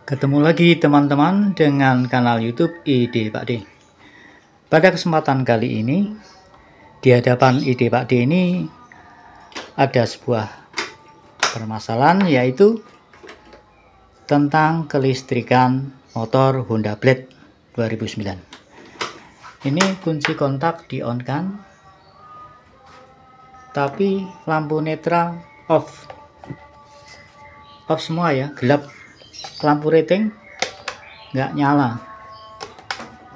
Ketemu lagi teman-teman dengan kanal YouTube Ide Pak D. Pada kesempatan kali ini, di hadapan Ide Pak D ini ada sebuah permasalahan, yaitu tentang kelistrikan motor Honda Blade 2009. Ini kunci kontak di on kan, tapi lampu netral off semua ya, gelap. Lampu rating nggak nyala,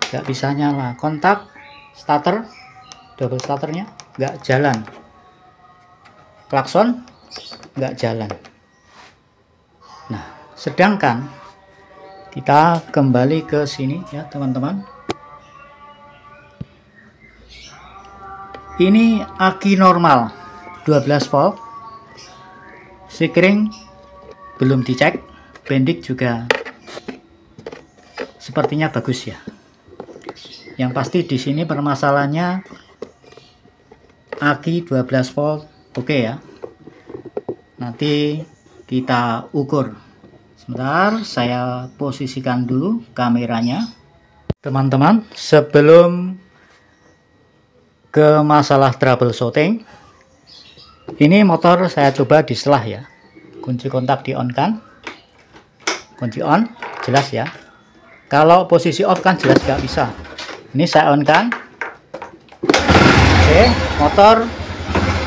nggak bisa nyala. Kontak starter, double starternya nggak jalan, klakson nggak jalan. Nah, sedangkan kita kembali ke sini ya teman-teman, ini aki normal 12 volt, sekring belum dicek, bendik juga sepertinya bagus ya. Yang pasti di sini permasalahannya aki 12 volt oke ya. Nanti kita ukur. Sebentar, saya posisikan dulu kameranya. Teman-teman, sebelum ke masalah troubleshooting, ini motor saya coba diselah ya. Kunci kontak di on kan, kunci on jelas ya. Kalau posisi off kan jelas nggak bisa. Ini saya on kan, oke, motor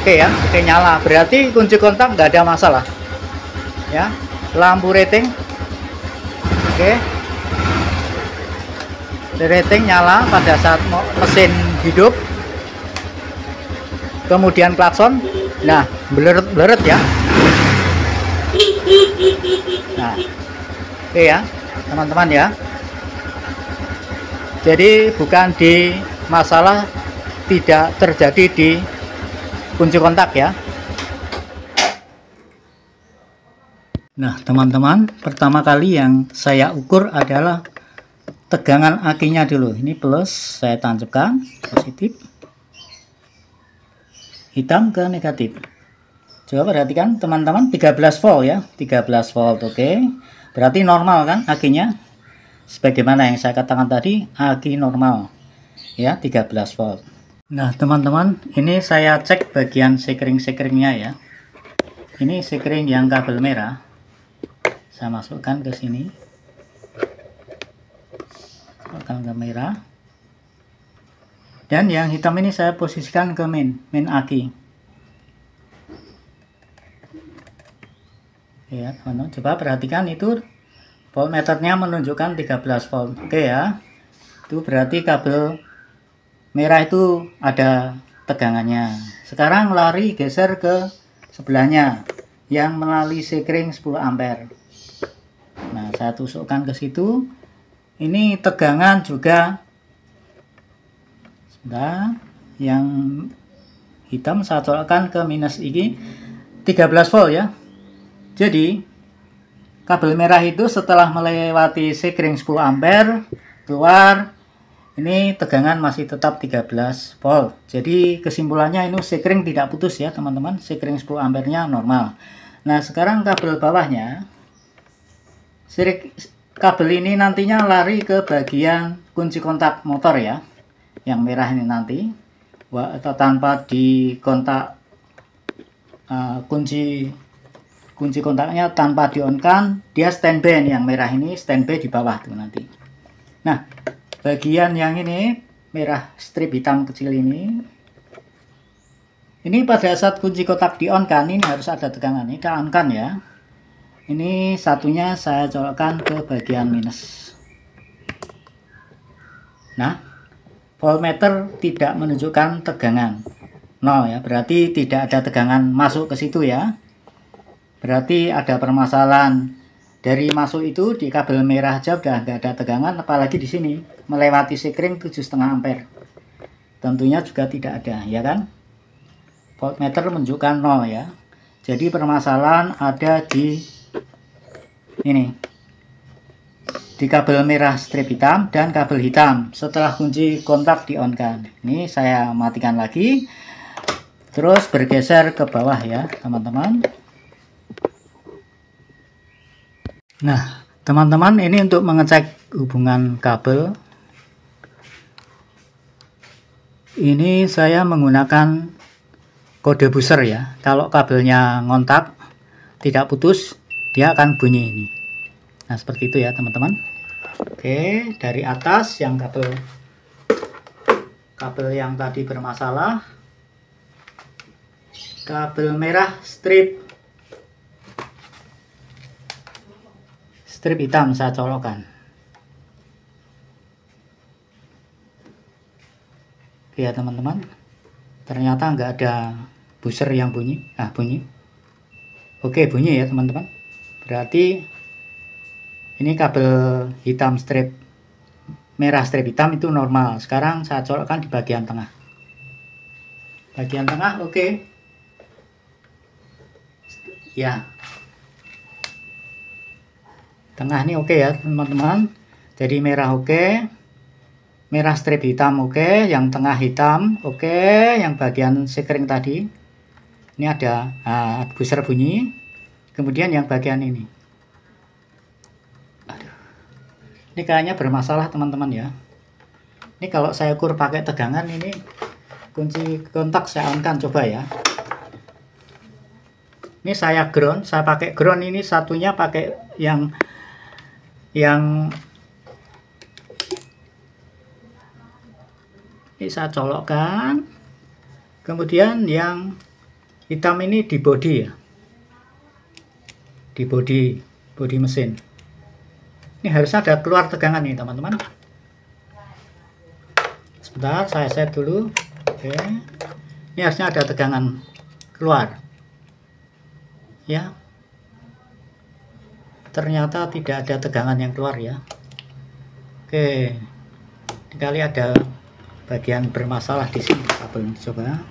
oke ya, oke nyala, berarti kunci kontak nggak ada masalah ya. Lampu rating oke, rating nyala pada saat mesin hidup. Kemudian klakson, nah bleret ya. Nah, oke ya teman-teman ya. Jadi bukan di masalah tidak terjadi di kunci kontak ya. Nah teman-teman, pertama kali yang saya ukur adalah tegangan akinya dulu. Ini plus, saya tancapkan positif, hitam ke negatif. Coba perhatikan teman-teman, 13 volt ya, 13 volt oke. Berarti normal kan akinya, sebagaimana yang saya katakan tadi, aki normal ya, 13 volt. Nah teman-teman, ini saya cek bagian sekring-sekringnya ya. Ini sekring yang kabel merah, saya masukkan ke sini, masukkan ke merah, dan yang hitam ini saya posisikan ke main aki ya teman-teman. Coba perhatikan, itu voltmeternya menunjukkan 13 volt oke ya. Itu berarti kabel merah itu ada tegangannya. Sekarang lari geser ke sebelahnya yang melalui sekring 10 ampere. Nah saya tusukkan ke situ. Ini tegangan juga, sebentar, yang hitam saya colokkan ke minus ini 13 volt ya. Jadi kabel merah itu setelah melewati sekring 10 ampere keluar, ini tegangan masih tetap 13 volt. Jadi kesimpulannya ini sekring tidak putus ya teman-teman, sekring 10 ampernya normal. Nah sekarang kabel bawahnya, kabel ini nantinya lari ke bagian kunci kontak motor ya, yang merah ini nanti, atau tanpa di kontak kunci kontaknya tanpa di on kan, dia standby nih, yang merah ini standby di bawah tuh nanti. Nah bagian yang ini merah strip hitam kecil ini pada saat kunci kontak di on kan, ini harus ada tegangan, ini on kan ya. Ini satunya saya colokkan ke bagian minus. Nah voltmeter tidak menunjukkan tegangan 0 ya, berarti tidak ada tegangan masuk ke situ ya. Berarti ada permasalahan dari masuk itu di kabel merah aja udah nggak ada tegangan, apalagi di sini melewati sekring 7,5 ampere. Tentunya juga tidak ada ya kan. Voltmeter menunjukkan 0 ya. Jadi permasalahan ada di ini, di kabel merah strip hitam dan kabel hitam setelah kunci kontak di on kan. Ini saya matikan lagi, terus bergeser ke bawah ya teman-teman. Nah Teman-teman, ini untuk mengecek hubungan kabel. Ini saya menggunakan kode buzzer ya. Kalau kabelnya ngontak, tidak putus, dia akan bunyi ini. Nah, seperti itu ya teman-teman. Oke, dari atas yang kabel yang tadi bermasalah, kabel merah strip hitam saya colokkan. Oke ya teman-teman, ternyata nggak ada buzzer yang bunyi. Bunyi. Oke, bunyi ya teman-teman. Berarti ini kabel hitam merah strip hitam itu normal. Sekarang saya colokkan di bagian tengah. Bagian tengah oke. Ya. Tengah ini oke ya teman-teman. Jadi merah oke. Merah strip hitam oke. Yang tengah hitam oke. Yang bagian sekring tadi. Ini ada buzzer bunyi. Kemudian yang bagian ini. Ini kayaknya bermasalah teman-teman ya. Ini kalau saya ukur pakai tegangan, ini kunci kontak saya on-kan, coba ya. Ini saya ground, saya pakai ground, ini satunya pakai yang ini saya colokkan. Kemudian yang hitam ini di body ya. Di body mesin. Ini harusnya ada keluar tegangan nih teman-teman. Sebentar, saya set dulu. Oke. Ini harusnya ada tegangan keluar. Ya. Ternyata tidak ada tegangan yang keluar ya. Oke. Kali ada bagian bermasalah di sini kabel. Coba.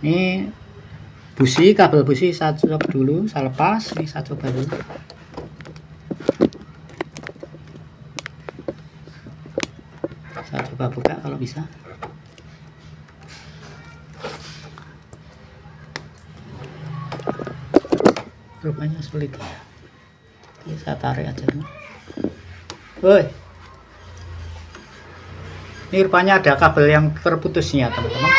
Ini busi, kabel busi saya coba dulu, saya lepas. Ini saya coba dulu. Saya coba buka kalau bisa. Rupanya seperti itu. Oke, saya tarik aja. Woi. Ini rupanya ada kabel yang terputusnya, teman-teman.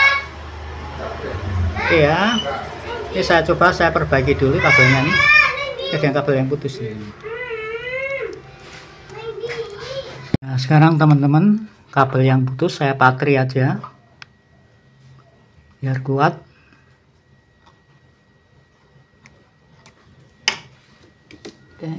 Oke ya. Ini saya coba saya perbaiki dulu kabelnya nih. Ada kabel yang putus ini. Nah, sekarang teman-teman, kabel yang putus saya patri aja biar kuat. Oke.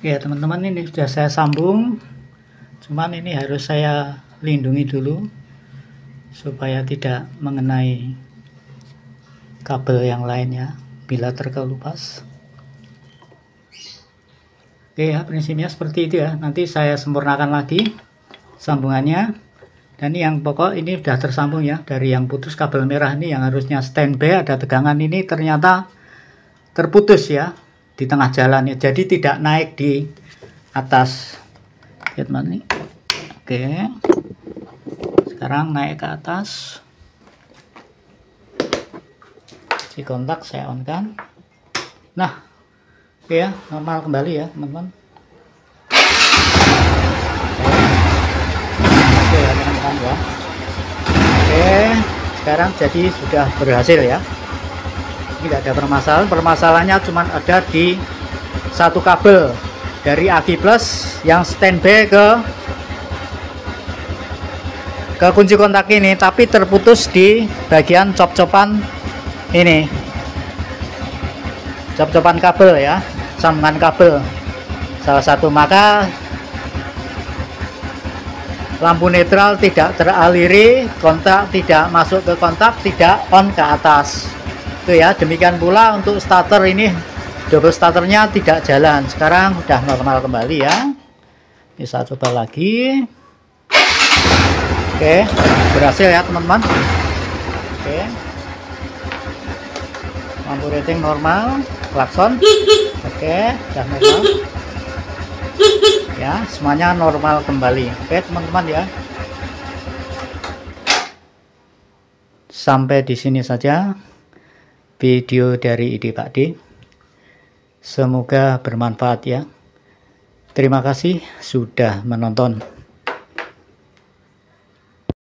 Ya teman-teman, ini sudah saya sambung, cuman ini harus saya lindungi dulu supaya tidak mengenai kabel yang lainnya bila terkelupas. Oke ya, prinsipnya seperti itu ya. Nanti saya sempurnakan lagi sambungannya. Dan ini yang pokok ini sudah tersambung ya. Dari yang putus kabel merah ini yang harusnya standby ada tegangan ini ternyata terputus ya di tengah jalan ya. Jadi tidak naik di atas. Lihat mana nih. Oke. Sekarang naik ke atas. Si kontak saya on kan. Nah, oke ya, normal kembali ya teman-teman. Oke ya teman-teman ya. Oke, sekarang jadi sudah berhasil ya. Tidak ada permasalahan. Permasalahannya cuma ada di satu kabel dari aki plus yang standby ke ke kunci kontak ini, tapi terputus di bagian cop-copan ini, cop-copan kabel ya, sambungan kabel salah satu. Maka lampu netral tidak teraliri, kontak tidak masuk ke kontak, tidak on ke atas itu ya. Demikian pula untuk starter ini, double starternya tidak jalan. Sekarang sudah normal kembali ya. Bisa coba lagi. Oke, berhasil ya teman-teman. Oke, lampu rating normal, klakson oke, sudah normal ya, semuanya normal kembali. Oke teman-teman ya, sampai di sini saja video dari ID Pak D. Semoga bermanfaat ya. Terima kasih sudah menonton.